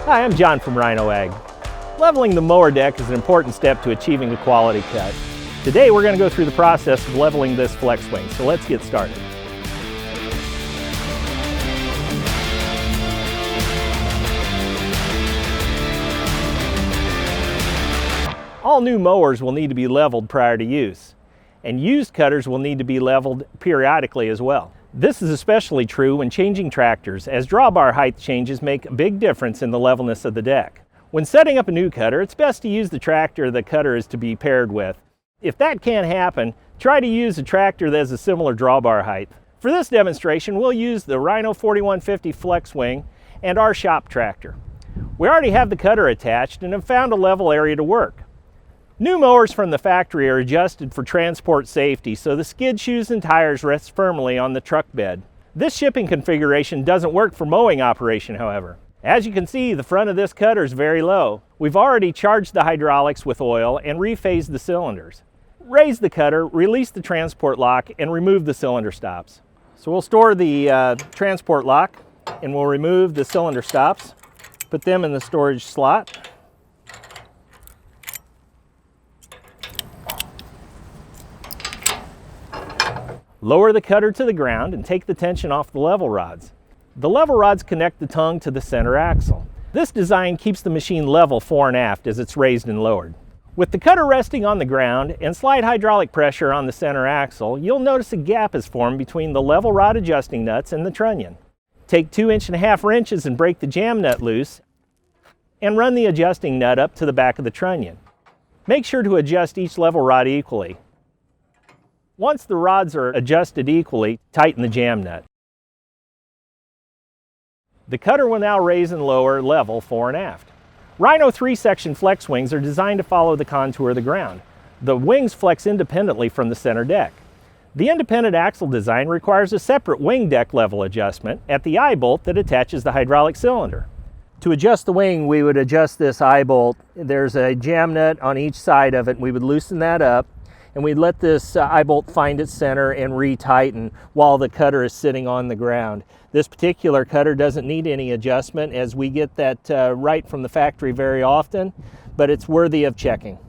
Hi, I'm John from RhinoAg. Leveling the mower deck is an important step to achieving a quality cut. Today we're going to go through the process of leveling this flex wing, so let's get started. All new mowers will need to be leveled prior to use, and used cutters will need to be leveled periodically as well. This is especially true when changing tractors, as drawbar height changes make a big difference in the levelness of the deck. When setting up a new cutter, it's best to use the tractor the cutter is to be paired with. If that can't happen, try to use a tractor that has a similar drawbar height. For this demonstration, we'll use the Rhino 4150 flex wing and our shop tractor. We already have the cutter attached and have found a level area to work. New mowers from the factory are adjusted for transport safety, so the skid shoes and tires rest firmly on the truck bed. This shipping configuration doesn't work for mowing operation, however. As you can see, the front of this cutter is very low. We've already charged the hydraulics with oil and rephased the cylinders. Raise the cutter, release the transport lock, and remove the cylinder stops. So we'll store the transport lock and we'll remove the cylinder stops, put them in the storage slot. Lower the cutter to the ground and take the tension off the level rods. The level rods connect the tongue to the center axle. This design keeps the machine level fore and aft as it's raised and lowered. With the cutter resting on the ground and slight hydraulic pressure on the center axle, you'll notice a gap is formed between the level rod adjusting nuts and the trunnion. Take 2.5 wrenches and break the jam nut loose and run the adjusting nut up to the back of the trunnion. Make sure to adjust each level rod equally. Once the rods are adjusted equally, tighten the jam nut. The cutter will now raise and lower level fore and aft. Rhino 3-section flex wings are designed to follow the contour of the ground. The wings flex independently from the center deck. The independent axle design requires a separate wing deck level adjustment at the eye bolt that attaches the hydraulic cylinder. To adjust the wing, we would adjust this eye bolt. There's a jam nut on each side of it. We would loosen that up, and we'd let this eye bolt find its center and retighten while the cutter is sitting on the ground. This particular cutter doesn't need any adjustment, as we get that right from the factory very often, but it's worthy of checking.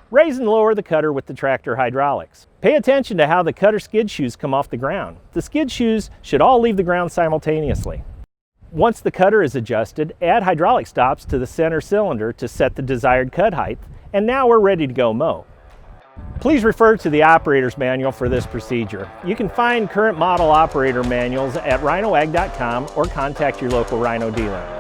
Raise and lower the cutter with the tractor hydraulics. Pay attention to how the cutter skid shoes come off the ground. The skid shoes should all leave the ground simultaneously. Once the cutter is adjusted, add hydraulic stops to the center cylinder to set the desired cut height, and now we're ready to go mow. Please refer to the operator's manual for this procedure. You can find current model operator manuals at rhinoag.com or contact your local Rhino dealer.